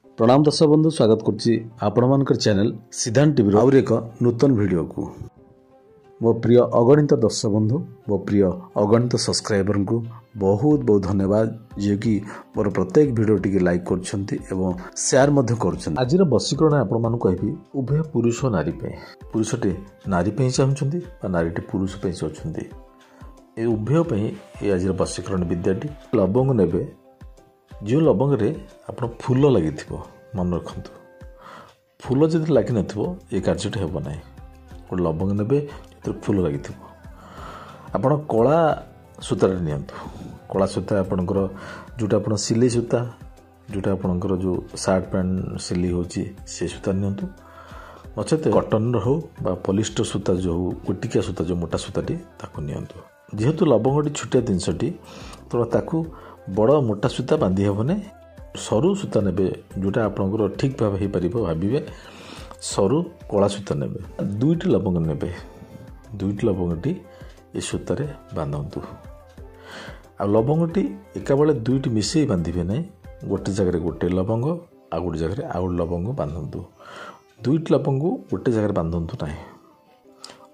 प्रणाम दर्शक बंधु स्वागत करछि आपण मानकर चैनल सिद्धांत टीवी आउर एक नूतन वीडियो को मो प्रिय अगणित दर्शक बंधु मो प्रिय अगणित सब्सक्राइबर को बहुत बहुत धन्यवाद जे कि मोर प्रत्येक वीडियो टी लाइक करछंती एवं शेयर मध्य करछंती। आज वशीकरण आपण मान कहबी उभय पुरुष और नारी पे पुरुषटे नारी पे चाहछंती और नारीटे पुरुष पे चाहछंती ए उभय पे आज वशीकरण विद्याटी लवंग नेबे जो लवंग रे आपण फूल लगी मन रखु फूल जदि लगी ये कार्यटे हेब ना गोटे लवंग ने फूल लगी आपण कला सूतार नियंतु कला सूता आपणकर जोटा आप सिले सूता जोटा आपणकर जो सार्ट पैंट सिले होची से सूता नियंतु नचेत कटन हो बा पॉलिस्टर सूता जो हो गोटिकिया सूता जो मोटा सूताटी ताकू नियंतु जेहेतु लवंगटी छुटिया जिनसटी तो ताकू बड़ मोटा सूता बांधि हेबने सरु सूता नेबे जोटा आपनकर ठीक भाव हो पार भाविबे सरु कला सूता नेबे दुईटी लवंग नेबे दुईटी लवंगटी ये सूतारे बांधतु आ लवंगटी एका बेले दुईटी मिसई बांधिबे नहीं गोटे जगह गोटे लवंग आ गोटे जगह आ गोटे लवंग बांधतु दुईटी लवंग गोटे जगह बांधतु ना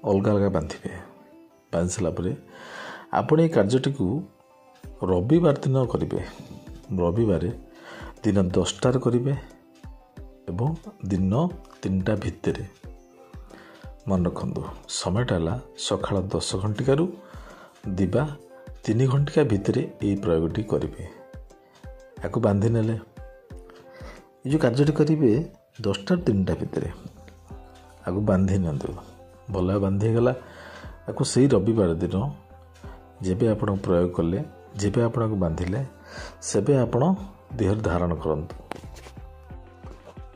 अलग अलग बांधे बांधि सारापर आपण ये कार्यटी को रविवार दिन करेंगे रविवार दिन 10टार करेंगे एवं दिन 3टा भितर मन रखु समयटा है सकाल 10 घंटिकारु दिबा 3 घंटिका भितर ये प्रयोगटी करेंगे या बांधि नेले ये जो कार्यटी करेंगे 10टा 3टा भितर आपको बांधि नियंतु भल बांधिगला या से रविवार दिन जेबे आपण प्रयोग कले जेबे आपन को बांधिले सेबे आपण देहर धारण करंतु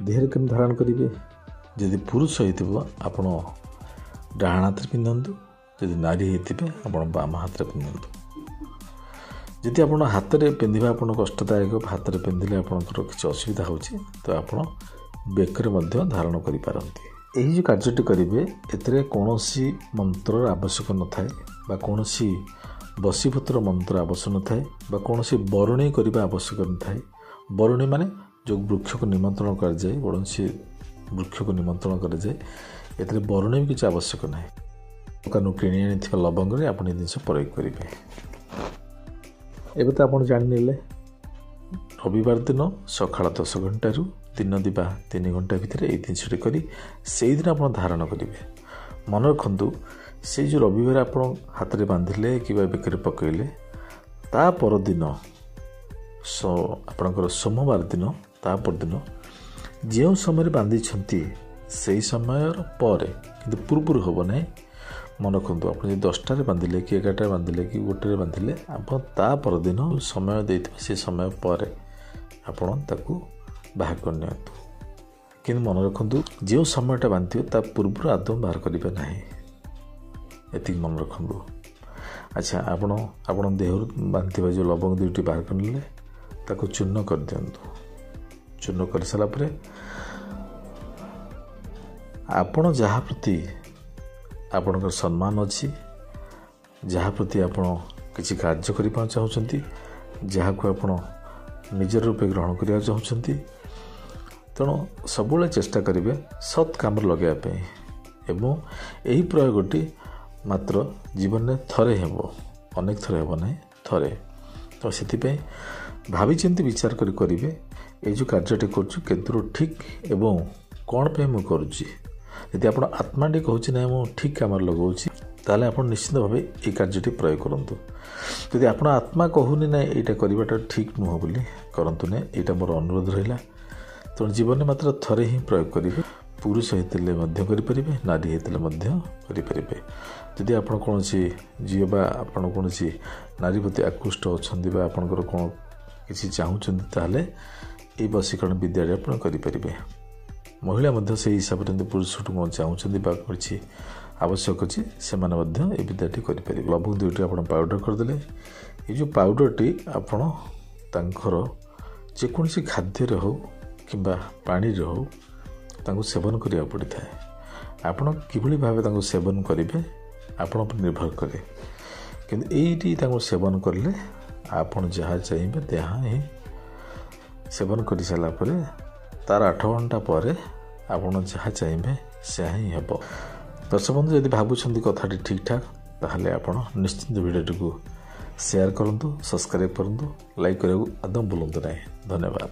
देहर केन धारण करिवे यदि पुरुष होइतिबो आपण डाहाण हाथ पिंधंतु यदि नारी होइतिबे आपण बाम हाथ रे पिंधंतु यदि आपण हाथ रे पिंधिबा आपण कष्टदायक हाथ रे पिंधिले आपनकर किछ असुविधा होछि तो आपण बेकर मध्ये धारण करि पारंती एही जो कार्यटी करिवे एतरे कोनोसी मंत्र आवश्यक न थाए बा कोनोसी बसीपत्र मंत्र आवश्यक न थाए कौन से बरणी करने आवश्यक न थाए बरणी माने जो वृक्ष को निमंत्रण कर जाए कौन से वृक्ष को निमंत्रण कर जाए एते बरणी भी किसी आवश्यक ना दुकान किणी आनी लवंग में आप जिन प्रयोग करेंगे एवं तो आप जाने रविवार दिन सकाल 10 घंटारू दिन दिबा 3 घंटा भितर ये जिनटी करी से दिन आप धारण करेंगे मन रखु से जो रविवार आप हाथ में बांधिले कि बेकर पकईले ता परदिन आपणकर सोमवार दिन ता परदिन जो समय बांधि से समय पर कि पूर्व हम ना मन रखु आप 10टार बांधिले कि 11टार बांधिले कि गोटे बांधिले आप ता परदिन समय देते से समय पर आपण ताकू बाहर करनी कि मन रखु जो समयटा बांधि ता पूर्व आदम बाहर करेंगे ना एति मन रखु अच्छा आपण देह बांधि जो लवंग दुईटी बाहर करले ताको चूर्ण कर दियंतु चूर्ण कर सारा पर आपण जहाँ प्रति आपणकर सम्मान अच्छी जहाँ प्रति आपण किसी कार्य करने चाहते जहाँ को आपण निजर रूपे ग्रहण करने चाहते तेणु सबुले चेष्टा करेंगे सत् काम लगे एवं यही प्रयोगटी मात्र जीवन में थरे हेब अनेक थर हेब ना थरे तो से भावी चिंती विचार करेंगे ये जो कार्यटी कर ठीक एवं कौन पे मुझे करुच्ची यदि आप आत्माटी कहूँ ना मुझे ठीक काम लगाऊँगी ताले आप निश्चित भाव ये कार्यटी प्रयोग करूँ यदि आप आत्मा कहूनी ना यहाँ करवाटा ठीक नुह बोली करूँ ना यहाँ मोर अनुरोध रहा तेणु जीवन में मात्र थरे ही प्रयोग करेंगे पुरुष होते करें नारी होते करें जदि आप कौन झील बा आप कौन नारी प्रति आकृष्ट अच्छा आपंकर कौन किसी चाहूँगी ये वशीकरण विद्या आप करें महिला से हिसाब से पुरुष कौन चाहूँगी किसी आवश्यक अच्छी से विद्याटी करें लवंग दुईटी आप पाउडर करदे ये जो पाउडरटी आपणकर जेकोसी खाद्य हो कि पानी हो सेवन करा पड़ी था आपण किभली भाव सेवन करेंगे आपण पर निर्भर करे कि सेवन करें आपण जहाँ चाहिए जहाँ ही सेवन कर सारापर ତାର 8 ଘଣ୍ଟା ପରେ ଆପଣ ଯାହା ଚାହିଁବେ ସେହା ହିଁ ହେବ। ଦର୍ଶକ ବନ୍ଧୁ ଯଦି ଭାବୁଛନ୍ତି କଥାଟି ଠିକ୍ ଠାକ୍ ତାହେଲେ ଆପଣ ନିଶ୍ଚିନ୍ତ ଭିଡ଼ିଓଟିକୁ ସେୟାର କରନ୍ତୁ, ସବସ୍କ୍ରାଇବ୍ କରନ୍ତୁ, ଲାଇକ୍ କରିବାକୁ ଆଦୌ ଭୁଲନ୍ତୁ ନାହିଁ। ଧନ୍ୟବାଦ।